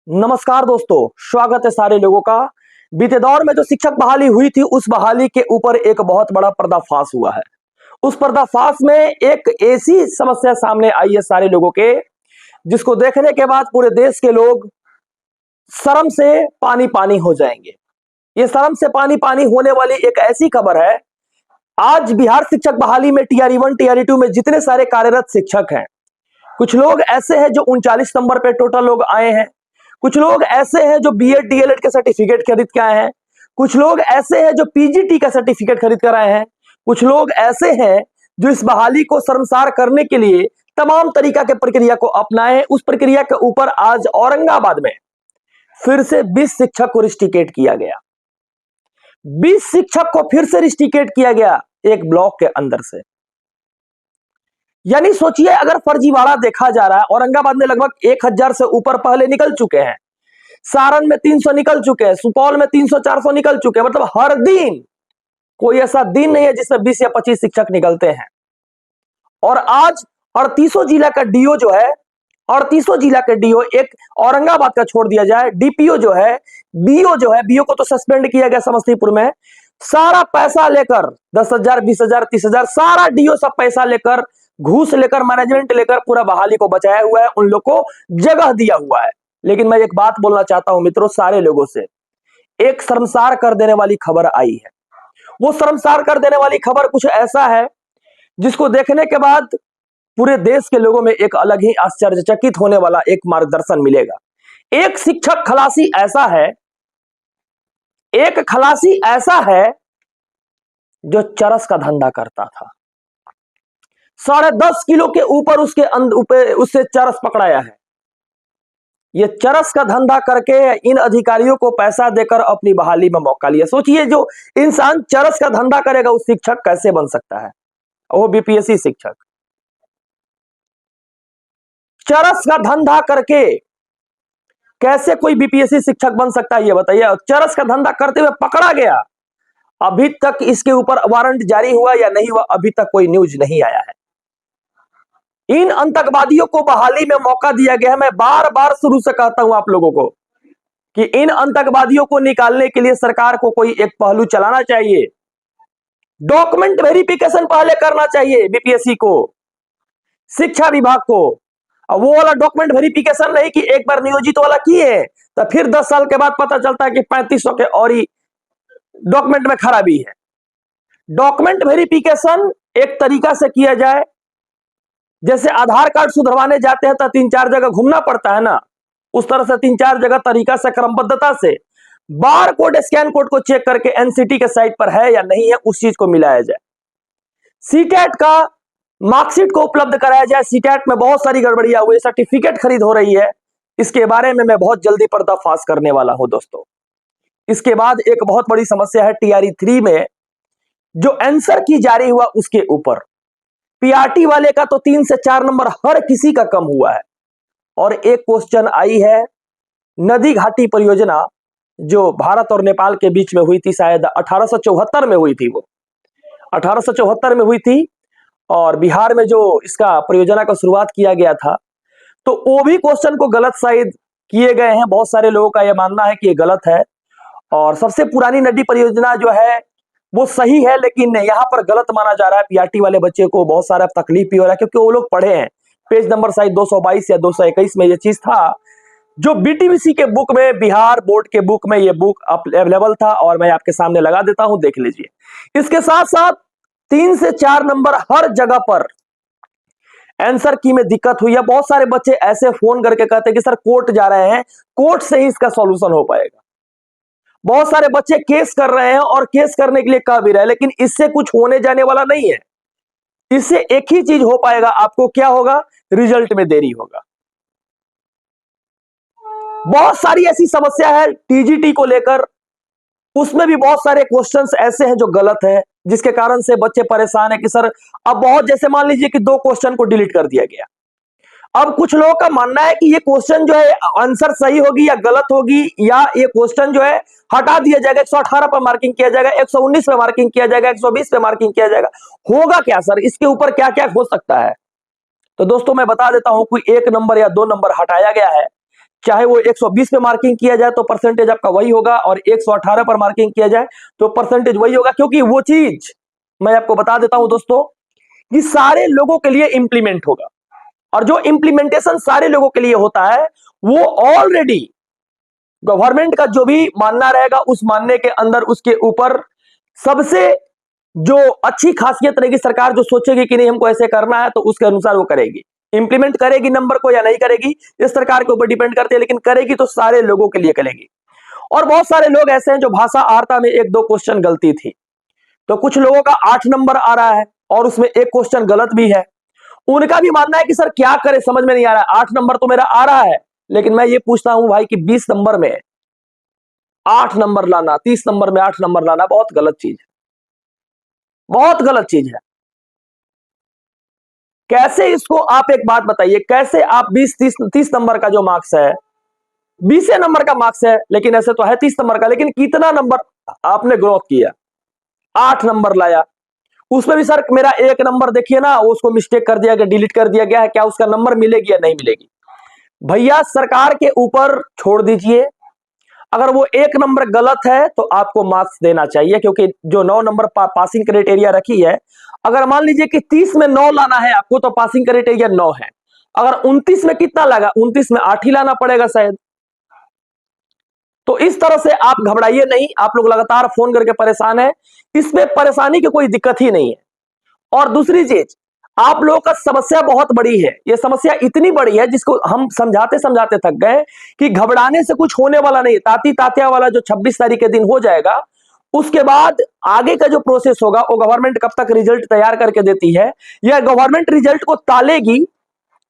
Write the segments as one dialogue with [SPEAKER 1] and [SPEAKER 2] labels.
[SPEAKER 1] नमस्कार दोस्तों, स्वागत है सारे लोगों का। बीते दौर में जो शिक्षक बहाली हुई थी, उस बहाली के ऊपर एक बहुत बड़ा पर्दाफाश हुआ है। उस पर्दाफाश में एक ऐसी समस्या सामने आई है सारे लोगों के, जिसको देखने के बाद पूरे देश के लोग शर्म से पानी पानी हो जाएंगे। ये शर्म से पानी पानी होने वाली एक ऐसी खबर है। आज बिहार शिक्षक बहाली में टीआरई 1 टीआरई 2 में जितने सारे कार्यरत शिक्षक हैं, कुछ लोग ऐसे हैं जो 39 नंबर पे टोटल लोग आए हैं, कुछ लोग ऐसे हैं जो बीएड डीएलएड के सर्टिफिकेट खरीद के आए हैं, कुछ लोग ऐसे हैं जो पीजीटी का सर्टिफिकेट खरीद कर आए हैं, कुछ लोग ऐसे हैं जो इस बहाली को शर्मसार करने के लिए तमाम तरीका के प्रक्रिया को अपनाए हैं। उस प्रक्रिया के ऊपर आज औरंगाबाद में फिर से 20 शिक्षक को रिस्ट्रिकेट किया गया। 20 शिक्षक को फिर से रिस्ट्रिकेट किया गया एक ब्लॉक के अंदर से। यानी सोचिए, अगर फर्जीवाड़ा देखा जा रहा है, औरंगाबाद में लगभग 1000 से ऊपर पहले निकल चुके हैं, सारण में 300 निकल चुके हैं, सुपौल में 300-400 निकल चुके हैं। मतलब हर दिन कोई ऐसा दिन नहीं है जिसमें 20 या 25 शिक्षक निकलते हैं। और आज 38 जिला का डीओ जो है, 38 जिला के डीओ, एक औरंगाबाद का छोड़ दिया जाए, डीपीओ जो है, बीओ जो है, बीओ को तो सस्पेंड किया गया समस्तीपुर में, सारा पैसा लेकर 10,000, 20,000, 30,000, सारा डीओ सब पैसा लेकर, घूस लेकर, मैनेजमेंट लेकर पूरा बहाली को बचाया हुआ है, उन लोग को जगह दिया हुआ है। लेकिन मैं एक बात बोलना चाहता हूं मित्रों, सारे लोगों से, एक शर्मसार कर देने वाली खबर आई है। वो शर्मसार कर देने वाली खबर कुछ ऐसा है जिसको देखने के बाद पूरे देश के लोगों में एक अलग ही आश्चर्यचकित होने वाला एक मार्गदर्शन मिलेगा। एक शिक्षक खलासी ऐसा है, एक खलासी ऐसा है जो चरस का धंधा करता था। 10.5 किलो के ऊपर उससे चरस पकड़ाया है। ये चरस का धंधा करके इन अधिकारियों को पैसा देकर अपनी बहाली में मौका लिया। सोचिए, जो इंसान चरस का धंधा करेगा उस शिक्षक कैसे बन सकता है, वो बीपीएससी शिक्षक। चरस का धंधा करके कैसे कोई बीपीएससी शिक्षक बन सकता है, ये बताइए। चरस का धंधा करते हुए पकड़ा गया, अभी तक इसके ऊपर वारंट जारी हुआ या नहीं हुआ, अभी तक कोई न्यूज नहीं आया है। इन आतंकवादियों को बहाली में मौका दिया गया है। मैं बार बार शुरू से कहता हूं आप लोगों को कि इन आतंकवादियों को निकालने के लिए सरकार को कोई एक पहलू चलाना चाहिए। डॉक्यूमेंट वेरिफिकेशन पहले करना चाहिए बीपीएससी को, शिक्षा विभाग को। अब वो वाला डॉक्यूमेंट वेरिफिकेशन नहीं कि एक बार नियोजित वाला किए तो फिर 10 साल के बाद पता चलता है कि 3500 के और ही डॉक्यूमेंट में खराबी है। डॉक्यूमेंट वेरिफिकेशन एक तरीका से किया जाए, जैसे आधार कार्ड सुधरवाने जाते हैं तो 3-4 जगह घूमना पड़ता है ना, उस तरह से 3-4 जगह तरीका से, क्रमबद्धता से बार कोड, स्कैन कोड को चेक करके एनसीटी के साइट पर है या नहीं है, उस चीज को मिलाया जाए। सीटेट का मार्कशीट को उपलब्ध कराया जाए। सीटेट में बहुत सारी गड़बड़ियां हुई, सर्टिफिकेट खरीद हो रही है, इसके बारे में मैं बहुत जल्दी पर्दाफाश करने वाला हूं दोस्तों। इसके बाद एक बहुत बड़ी समस्या है टीआरई 3 में जो आंसर की जारी हुआ उसके ऊपर। पीआरटी वाले का तो 3 से 4 नंबर हर किसी का कम हुआ है। और एक क्वेश्चन आई है, नदी घाटी परियोजना जो भारत और नेपाल के बीच में हुई थी, शायद 1874 में हुई थी, वो 1874 में हुई थी। और बिहार में जो इसका परियोजना का शुरुआत किया गया था, तो वो भी क्वेश्चन को गलत शायद किए गए हैं। बहुत सारे लोगों का यह मानना है कि ये गलत है। और सबसे पुरानी नदी परियोजना जो है वो सही है, लेकिन यहाँ पर गलत माना जा रहा है। पीआरटी वाले बच्चे को बहुत सारा तकलीफ भी हो रहा है, क्योंकि वो लोग पढ़े हैं। पेज नंबर शायद 222 या 221 में ये चीज था, जो बीटीवीसी के बुक में, बिहार बोर्ड के बुक में ये बुक अवेलेबल था, और मैं आपके सामने लगा देता हूं, देख लीजिए। इसके साथ साथ 3 से 4 नंबर हर जगह पर आंसर की में दिक्कत हुई है। बहुत सारे बच्चे ऐसे फोन करके कहते हैं कि सर कोर्ट जा रहे हैं, कोर्ट से ही इसका सॉल्यूशन हो पाएगा। बहुत सारे बच्चे केस कर रहे हैं और केस करने के लिए कह भी रहे हैं, लेकिन इससे कुछ होने जाने वाला नहीं है। इससे एक ही चीज हो पाएगा, आपको क्या होगा, रिजल्ट में देरी होगा। बहुत सारी ऐसी समस्या है टीजीटी को लेकर, उसमें भी बहुत सारे क्वेश्चंस ऐसे हैं जो गलत हैं, जिसके कारण से बच्चे परेशान है कि सर अब बहुत, जैसे मान लीजिए कि 2 क्वेश्चन को डिलीट कर दिया गया। अब कुछ लोगों का मानना है कि ये क्वेश्चन जो है आंसर सही होगी या गलत होगी, या ये क्वेश्चन जो है हटा दिया जाएगा, 118 पर मार्किंग किया जाएगा, 119 पे मार्किंग किया जाएगा, 120 पे मार्किंग किया जाएगा। होगा क्या सर, इसके ऊपर क्या क्या हो सकता है? तो दोस्तों मैं बता देता हूं, कोई 1 नंबर या 2 नंबर हटाया गया है, चाहे वो 120 पे मार्किंग किया जाए तो परसेंटेज आपका वही होगा, और 118 पर मार्किंग किया जाए तो परसेंटेज वही होगा, क्योंकि वो चीज मैं आपको बता देता हूं दोस्तों कि सारे लोगों के लिए इंप्लीमेंट होगा, और जो इंप्लीमेंटेशन सारे लोगों के लिए होता है वो ऑलरेडी गवर्नमेंट का जो भी मानना रहेगा उस मानने के अंदर उसके ऊपर सबसे जो अच्छी खासियत रहेगी, सरकार जो सोचेगी कि नहीं हमको ऐसे करना है तो उसके अनुसार वो करेगी। इंप्लीमेंट करेगी नंबर को या नहीं करेगी इस सरकार के ऊपर डिपेंड करती है, लेकिन करेगी तो सारे लोगों के लिए करेगी। और बहुत सारे लोग ऐसे हैं जो भाषा आर्ता में 1-2 क्वेश्चन गलती थी, तो कुछ लोगों का 8 नंबर आ रहा है और उसमें 1 क्वेश्चन गलत भी है। उनका भी मानना है कि सर क्या करे, समझ में नहीं आ रहा है, 8 नंबर तो मेरा आ रहा है, लेकिन मैं ये पूछता हूं भाई कि 20 नंबर में 8 नंबर लाना, 30 नंबर में 8 नंबर लाना बहुत गलत चीज है, बहुत गलत चीज है। कैसे इसको आप एक बात बताइए, कैसे आप 20-30 नंबर का जो मार्क्स है, 20 नंबर का मार्क्स है, लेकिन ऐसे तो है 30 नंबर का, लेकिन कितना नंबर आपने ग्रोथ किया, 8 नंबर लाया, उसमें भी सर मेरा 1 नंबर देखिए ना, उसको मिस्टेक कर दिया गया, डिलीट कर दिया गया है, क्या उसका नंबर मिलेगी या नहीं मिलेगी? भैया सरकार के ऊपर छोड़ दीजिए, अगर वो 1 नंबर गलत है तो आपको मार्क्स देना चाहिए, क्योंकि जो 9 नंबर पासिंग क्राइटेरिया रखी है, अगर मान लीजिए कि 30 में 9 लाना है आपको तो पासिंग क्राइटेरिया 9 है, अगर 29 में कितना लगा, 29 में 8 ही लाना पड़ेगा शायद। तो इस तरह से आप घबराइए नहीं, आप लोग लगातार फोन करके परेशान है, इसमें परेशानी की कोई दिक्कत ही नहीं है। और दूसरी चीज, आप लोगों का समस्या बहुत बड़ी है, ये समस्या इतनी बड़ी है जिसको हम समझाते समझाते थक गए कि घबराने से कुछ होने वाला नहीं, ताती तात्या वाला जो 26 तारीख के दिन हो जाएगा, उसके बाद आगे का जो प्रोसेस होगा वो गवर्नमेंट कब तक रिजल्ट तैयार करके देती है या गवर्नमेंट रिजल्ट को तालेगी,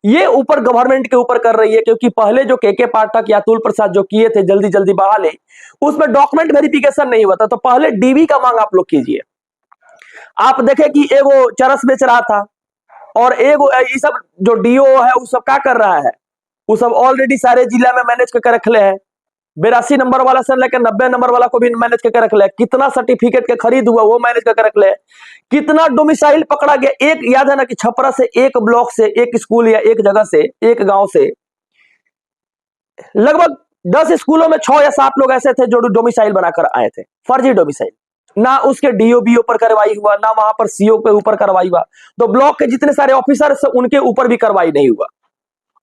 [SPEAKER 1] ये ऊपर गवर्नमेंट के ऊपर कर रही है। क्योंकि पहले जो के पाठक या अतुल प्रसाद जो किए थे जल्दी जल्दी बहाले, उसमें डॉक्यूमेंट वेरिफिकेशन नहीं हुआ था, तो पहले डीवी का मांग आप लोग कीजिए। आप देखें कि एगो चरस बेच रहा था और एगो ये सब जो डीओ है वो सब क्या कर रहा है, वो सब ऑलरेडी सारे जिला में मैनेज करके रख ले हैं, 82 नंबर वाला से लेकर 90 नंबर वाला को भी मैनेज करके रख ले, कितना सर्टिफिकेट के खरीद हुआ वो मैनेज करके रख ले, कितना डोमिसाइल पकड़ा गया। एक याद है ना कि छपरा से, एक ब्लॉक से, एक स्कूल या एक जगह से, एक गांव से लगभग 10 स्कूलों में 6 या 7 लोग ऐसे थे जो डोमिसाइल बनाकर आए थे, फर्जी डोमिसाइल। ना उसके डीओबीओ पर कार्रवाई हुआ, ना वहां पर सीओ के ऊपर कार्रवाई हुआ, तो ब्लॉक के जितने सारे ऑफिसर उनके ऊपर भी कार्रवाई नहीं हुआ।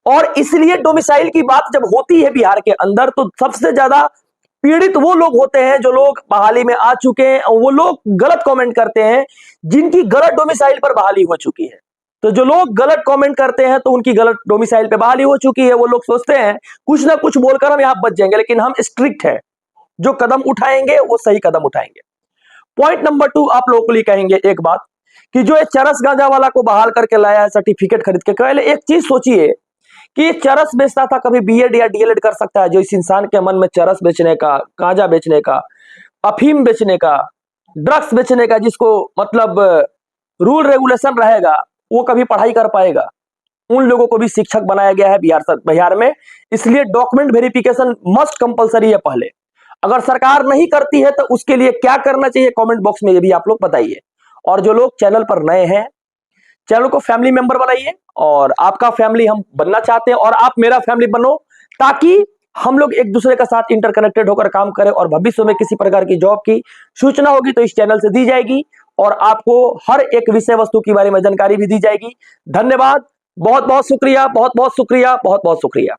[SPEAKER 1] और इसलिए डोमिसाइल की बात जब होती है बिहार के अंदर तो सबसे ज्यादा पीड़ित वो लोग होते हैं जो लोग बहाली में आ चुके हैं, और वो लोग गलत कमेंट करते हैं जिनकी गलत डोमिसाइल पर बहाली हो चुकी है। तो जो लोग गलत कमेंट करते हैं तो उनकी गलत डोमिसाइल पे बहाली हो चुकी है, वो लोग सोचते हैं कुछ ना कुछ बोलकर हम यहां बच जाएंगे, लेकिन हम स्ट्रिक्ट है, जो कदम उठाएंगे वो सही कदम उठाएंगे। पॉइंट नंबर 2 आप लोगों को लिए कहेंगे एक बात कि जो चरस गांजा वाला को बहाल करके लाया है सर्टिफिकेट खरीद के, पहले एक चीज सोचिए कि चरस बेचता था, कभी बीएड या डीएलएड कर सकता है? जो इस इंसान के मन में चरस बेचने का, गांजा बेचने का, अफीम बेचने का, ड्रग्स बेचने का, जिसको मतलब रूल रेगुलेशन रहेगा, वो कभी पढ़ाई कर पाएगा? उन लोगों को भी शिक्षक बनाया गया है बिहार में, इसलिए डॉक्यूमेंट वेरिफिकेशन मस्ट कंपलसरी है पहले। अगर सरकार नहीं करती है तो उसके लिए क्या करना चाहिए, कमेंट बॉक्स में ये भी आप लोग बताइए। और जो लोग चैनल पर नए हैं, चैनल को फैमिली मेंबर बनाइए, और आपका फैमिली हम बनना चाहते हैं और आप मेरा फैमिली बनो, ताकि हम लोग एक दूसरे के साथ इंटरकनेक्टेड होकर काम करें, और भविष्य में किसी प्रकार की जॉब की सूचना होगी तो इस चैनल से दी जाएगी, और आपको हर एक विषय वस्तु के बारे में जानकारी भी दी जाएगी। धन्यवाद, बहुत बहुत शुक्रिया, बहुत बहुत शुक्रिया, बहुत बहुत शुक्रिया।